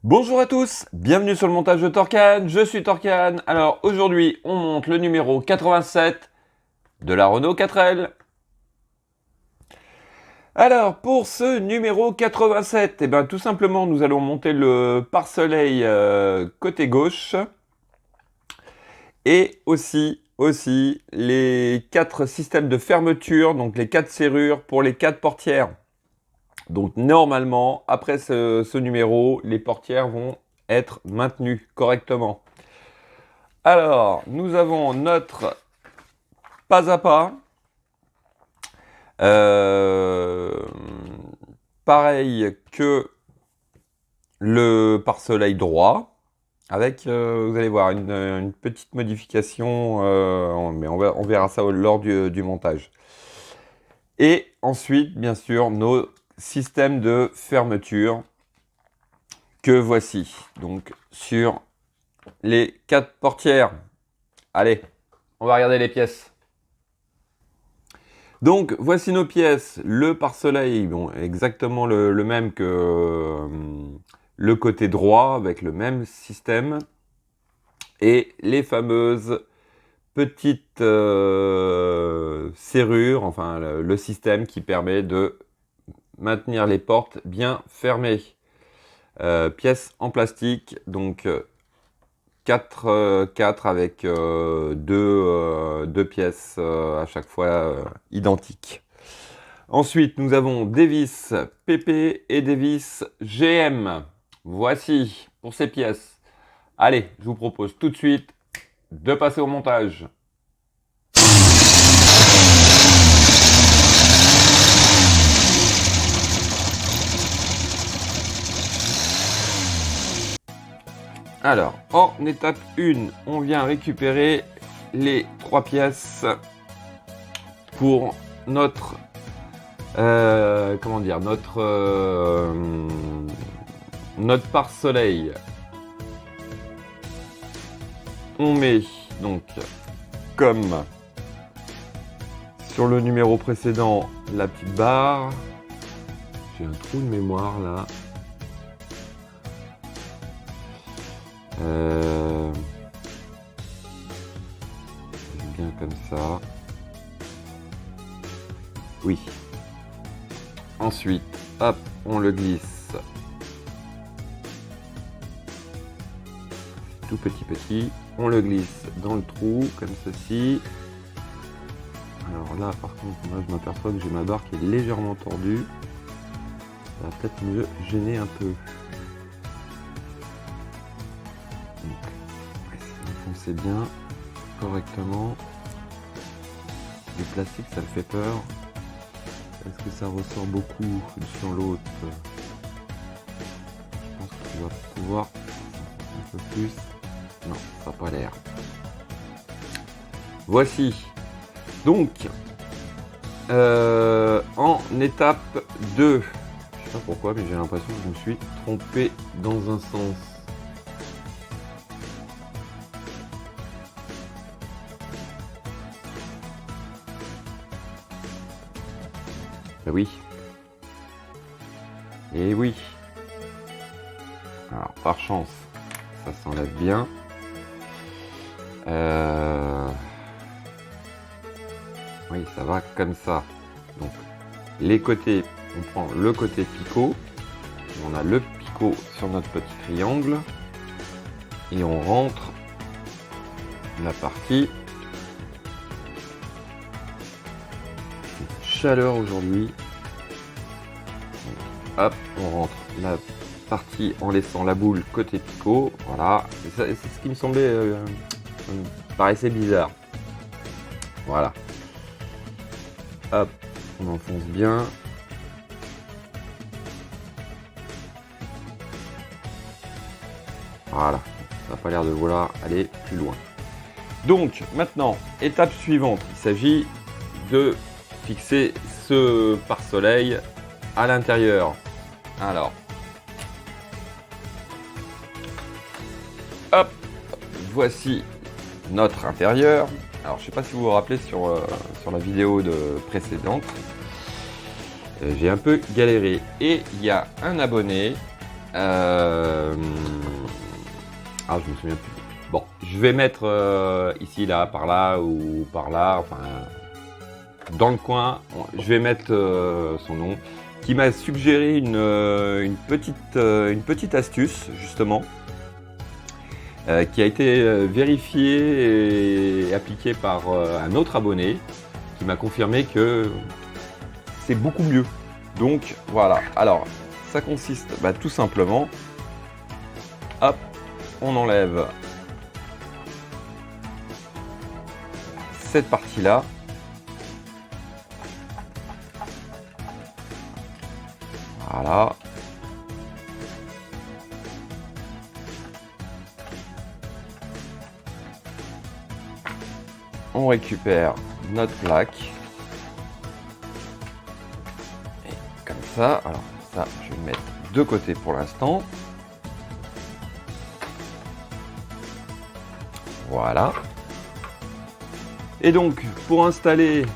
Bonjour à tous, bienvenue sur le montage de Torcan, je suis Torcan. Alors aujourd'hui on monte le numéro 87 de la Renault 4L. Alors pour ce numéro 87, tout simplement nous allons monter le pare-soleil côté gauche et aussi les 4 systèmes de fermeture, donc les 4 serrures pour les 4 portières. Donc normalement, après ce numéro, les portières vont être maintenues correctement. Alors, nous avons notre pas à pas. Pareil que le pare-soleil droit, avec, vous allez voir, une petite modification, mais on verra ça lors du montage. Et ensuite, bien sûr, nos système de fermeture que voici. Donc sur les 4 portières. Allez, on va regarder les pièces. Donc voici nos pièces. Le pare-soleil, bon, exactement le même que le côté droit, avec le même système. Et les fameuses petites serrures, enfin le système qui permet de maintenir les portes bien fermées. Pièces en plastique, donc 4 avec 2 pièces à chaque fois identiques. Ensuite, nous avons des vis PP et des vis GM. Voici pour ces pièces. Allez, je vous propose tout de suite de passer au montage. Alors, en étape 1, on vient récupérer les 3 pièces pour notre notre pare-soleil. On met donc, comme sur le numéro précédent, la petite barre. J'ai un trou de mémoire là. Bien comme ça. Oui. Ensuite, hop, on le glisse. Tout petit. On le glisse dans le trou, comme ceci. Alors là, par contre, moi, je m'aperçois que j'ai ma barre qui est légèrement tordue. Ça va peut-être me gêner un peu. Enfoncez bien correctement. Le plastique, ça me fait peur. Est-ce que ça ressort beaucoup sur l'autre? Je pense qu'on va pouvoir un peu plus. Non, ça n'a pas l'air. Voici. Donc, en étape 2. Je sais pas pourquoi, mais j'ai l'impression que je me suis trompé dans un sens. Ben oui. Et oui. Alors, par chance, ça s'enlève bien. Oui, ça va comme ça. Donc, les côtés, on prend le côté picot. On a le picot sur notre petit triangle. Et on rentre la partie. Chaleur aujourd'hui. Hop, on rentre la partie en laissant la boule côté picot. Voilà, c'est ce qui me semblait me paraissait bizarre. Voilà. Hop, on enfonce bien. Voilà, ça n'a pas l'air de vouloir aller plus loin. Donc maintenant, étape suivante, il s'agit de fixer ce pare-soleil à l'intérieur. Alors, hop, voici notre intérieur. Alors, je sais pas si vous vous rappelez sur la vidéo précédente, j'ai un peu galéré. Et il y a un abonné Ah, je me souviens plus. Bon, je vais mettre ici, là, par là ou par là, enfin, dans le coin, je vais mettre son nom, qui m'a suggéré une petite astuce, justement, qui a été vérifiée et appliquée par un autre abonné, qui m'a confirmé que c'est beaucoup mieux. Donc, voilà. Alors, ça consiste tout simplement, hop, on enlève cette partie-là. Voilà. On récupère notre plaque. Et comme ça, alors ça, je vais le mettre de côté pour l'instant. Voilà. Et donc, pour installer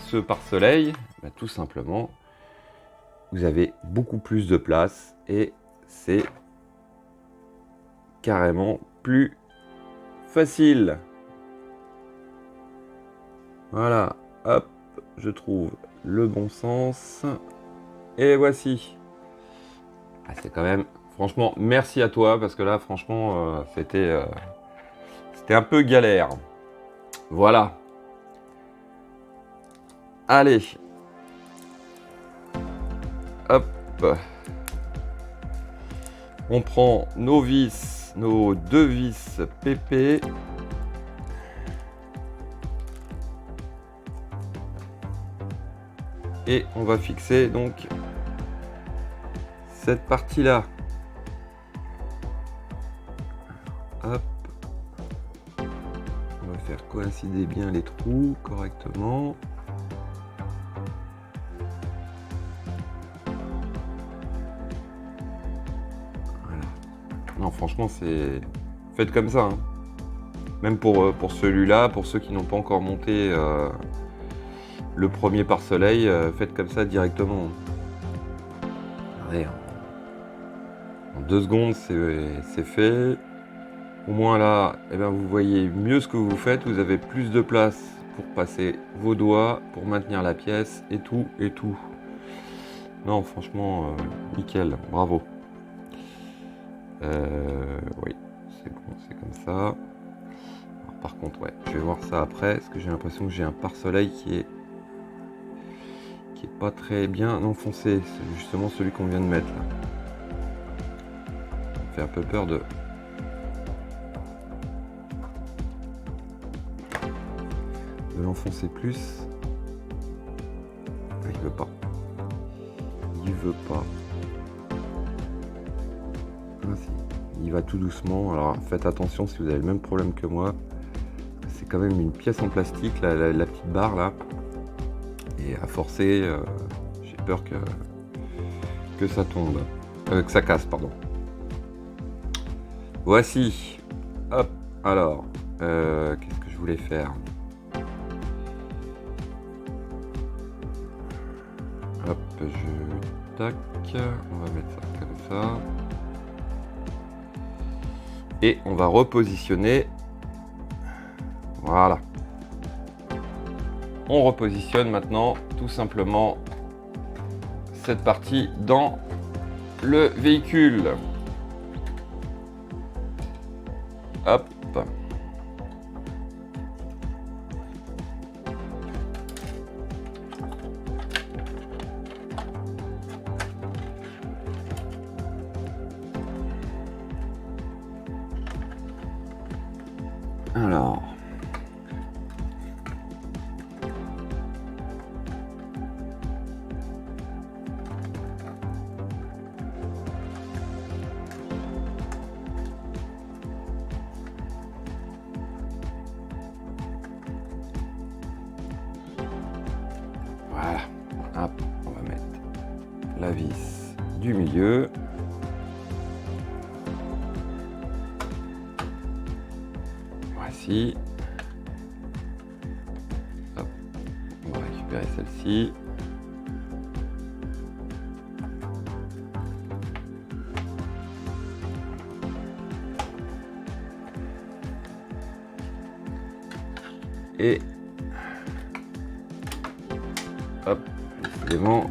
ce pare-soleil, tout simplement, vous avez beaucoup plus de place et c'est carrément plus facile. Voilà, hop, je trouve le bon sens. Et voici. C'est quand même, franchement, merci à toi, parce que là, franchement, c'était un peu galère. Voilà. Allez. Hop. On prend nos vis, nos 2 vis PP. Et on va fixer donc cette partie-là. Hop. On va faire coïncider bien les trous correctement. Voilà. Non, franchement, c'est... Faites comme ça. Hein. Même pour celui-là, pour ceux qui n'ont pas encore monté le premier pare-soleil, faites comme ça directement. Allez, en 2 secondes, c'est fait. Au moins là, vous voyez mieux ce que vous faites. Vous avez plus de place pour passer vos doigts, pour maintenir la pièce et tout et tout. Non, franchement, nickel, bravo. Oui, c'est bon, c'est comme ça. Alors, par contre, ouais, je vais voir ça après, parce que j'ai l'impression que j'ai un pare-soleil qui est pas très bien enfoncé. C'est justement celui qu'on vient de mettre là. Ça me fait un peu peur de l'enfoncer plus. Il veut pas. Il veut pas. Ah, si. Il va tout doucement. Alors faites attention si vous avez le même problème que moi. C'est quand même une pièce en plastique, la petite barre là. Et à forcer, j'ai peur que ça tombe. Que ça casse, pardon. Voici. Hop. Alors, qu'est-ce que je voulais faire ? Hop, tac, on va mettre ça comme ça. Et on va repositionner. Voilà. On repositionne maintenant tout simplement cette partie dans le véhicule. Hop. Alors. Voilà. Hop, on va mettre la vis du milieu. Voici. Hop, on va récupérer celle-ci. Et hop, décidément.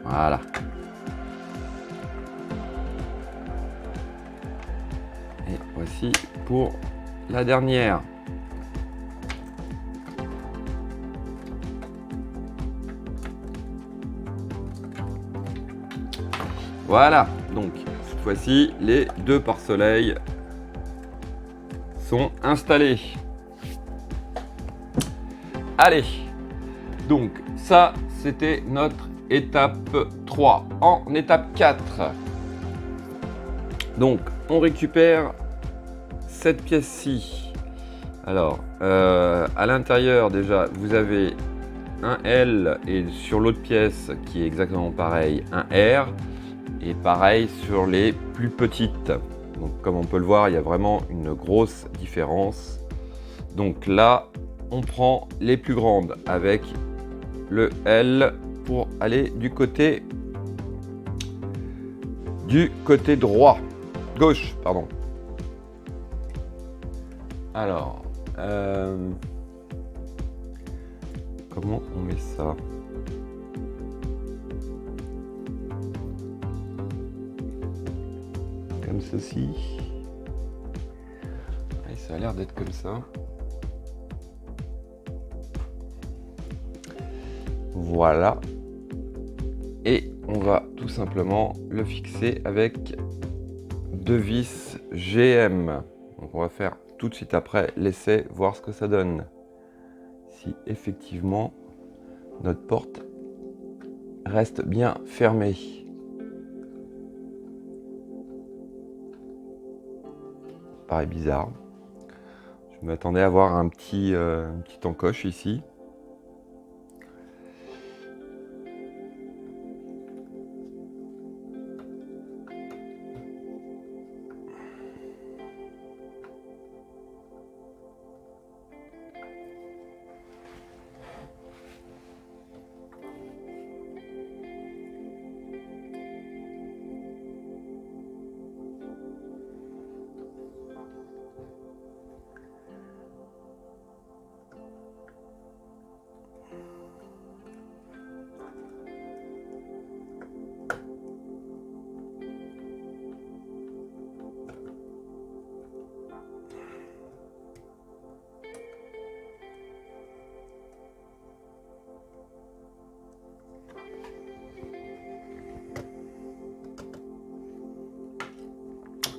Voilà. Et voici pour la dernière. Voilà, donc cette fois-ci, les 2 pare-soleil sont installés. Allez, donc ça, c'était notre étape 3. En étape 4, donc on récupère cette pièce-ci. Alors, à l'intérieur, déjà, vous avez un L et sur l'autre pièce, qui est exactement pareil, un R. Et pareil sur les plus petites. Donc comme on peut le voir, il y a vraiment une grosse différence. Donc là, on prend les plus grandes avec le L pour aller du côté droit. Gauche, pardon. Alors, comment on met ça ? Comme ceci. Et ça a l'air d'être comme ça. Voilà. Et on va tout simplement le fixer avec 2 vis GM. Donc on va faire tout de suite après l'essai, voir ce que ça donne. Si effectivement notre porte reste bien fermée. Paraît bizarre. Je m'attendais à voir un petit encoche ici.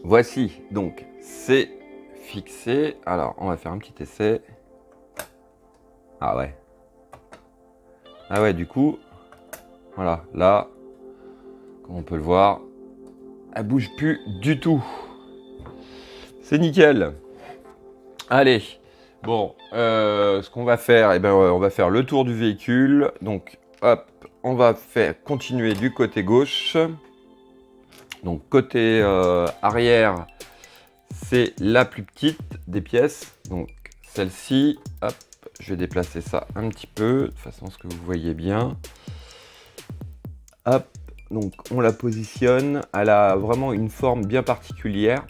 Voici, donc c'est fixé. Alors, on va faire un petit essai. Ah ouais. Ah ouais, du coup, voilà, là, comme on peut le voir, elle bouge plus du tout. C'est nickel. Allez, bon, ce qu'on va faire, eh ben, on va faire le tour du véhicule. Donc, hop, on va faire continuer du côté gauche. Donc, côté arrière, c'est la plus petite des pièces. Donc, celle-ci, hop, je vais déplacer ça un petit peu, de façon à ce que vous voyez bien. Hop, donc on la positionne. Elle a vraiment une forme bien particulière.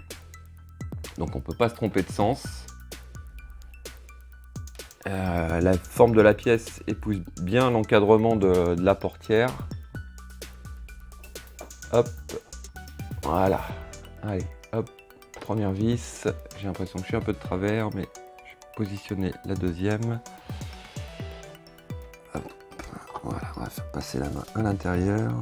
Donc, on ne peut pas se tromper de sens. La forme de la pièce épouse bien l'encadrement de la portière. Hop, voilà. Allez, hop, première vis. J'ai l'impression que je suis un peu de travers, mais je vais positionner la deuxième. Hop, voilà, on va faire passer la main à l'intérieur.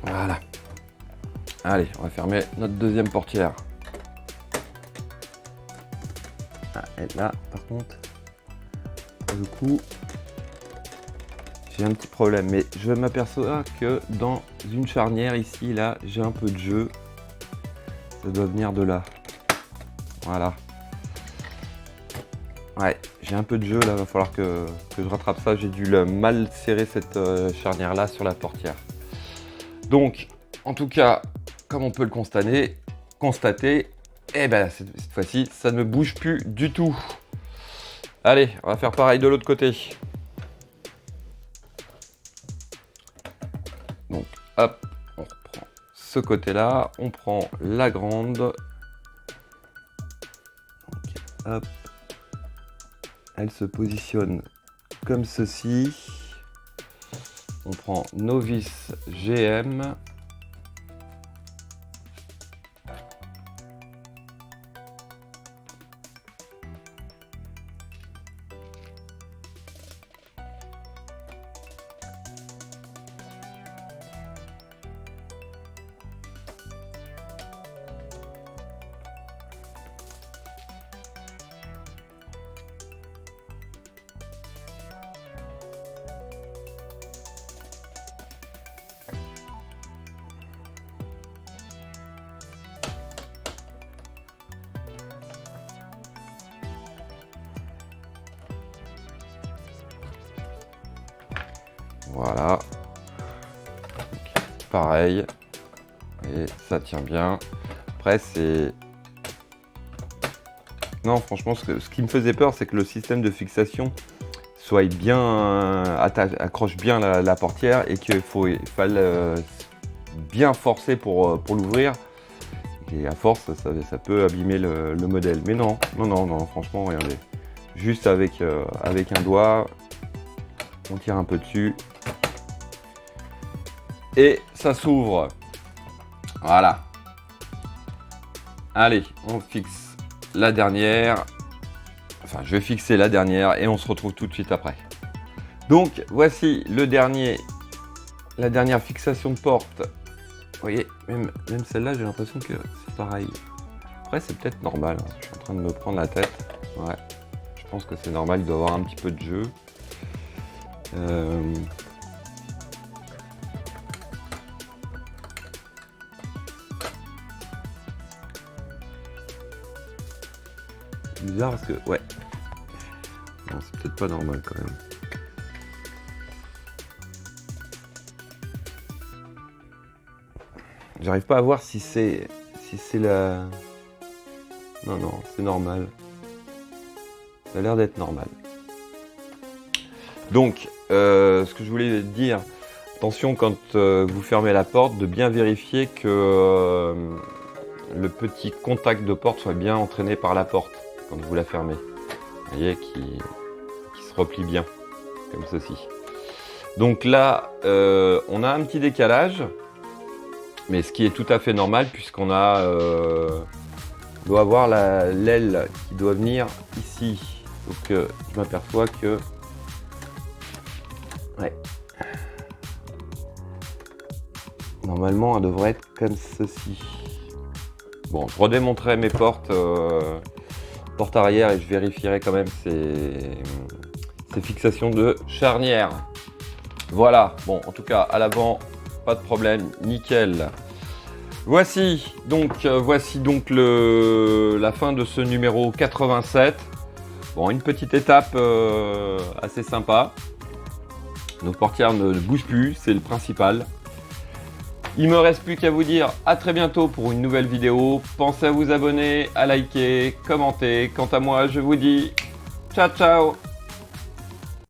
Voilà. Allez, on va fermer notre deuxième portière. Ah, et là, par contre, du coup, j'ai un petit problème. Mais je m'aperçois que dans une charnière ici, là, j'ai un peu de jeu. Ça doit venir de là. Voilà. Ouais, j'ai un peu de jeu là, va falloir que je rattrape ça. J'ai dû mal serrer cette charnière là sur la portière. Donc, en tout cas, comme on peut le constater, et ben cette fois-ci, ça ne bouge plus du tout. Allez, on va faire pareil de l'autre côté. Donc, hop, on reprend ce côté-là, on prend la grande. Donc, hop, elle se positionne comme ceci. On prend nos vis GM. Voilà. Donc, pareil. Et ça tient bien. Après, c'est... Non, franchement, ce qui me faisait peur, c'est que le système de fixation soit bien... accroche bien la portière et qu'il faille bien forcer pour l'ouvrir. Et à force, ça peut abîmer le modèle. Mais non, franchement, regardez. Juste avec un doigt, on tire un peu dessus. Et ça s'ouvre. Voilà. Allez, on fixe la dernière. Enfin, je vais fixer la dernière et on se retrouve tout de suite après. Donc, voici la dernière fixation de porte. Vous voyez, même celle-là, j'ai l'impression que c'est pareil. Après, c'est peut-être normal. Hein. Je suis en train de me prendre la tête. Ouais. Je pense que c'est normal, il doit y avoir un petit peu de jeu. Bizarre parce que... Ouais. Non, c'est peut-être pas normal quand même. J'arrive pas à voir si c'est la... Non, c'est normal. Ça a l'air d'être normal. Donc, ce que je voulais dire, attention quand vous fermez la porte, de bien vérifier que le petit contact de porte soit bien entraîné par la porte quand vous la fermez. Vous voyez, qui se replie bien, comme ceci. Donc là, on a un petit décalage, mais ce qui est tout à fait normal puisqu'on a... doit avoir l'aile qui doit venir ici. Donc je m'aperçois que... Ouais. Normalement, elle devrait être comme ceci. Bon, je redémonterai mes portes arrière et je vérifierai quand même ces fixations de charnière. Voilà, bon, en tout cas, à l'avant, pas de problème, nickel. Voici donc la fin de ce numéro 87. Bon, une petite étape assez sympa. Nos portières ne bougent plus, c'est le principal. Il me reste plus qu'à vous dire à très bientôt pour une nouvelle vidéo. Pensez à vous abonner, à liker, commenter. Quant à moi, je vous dis ciao ciao.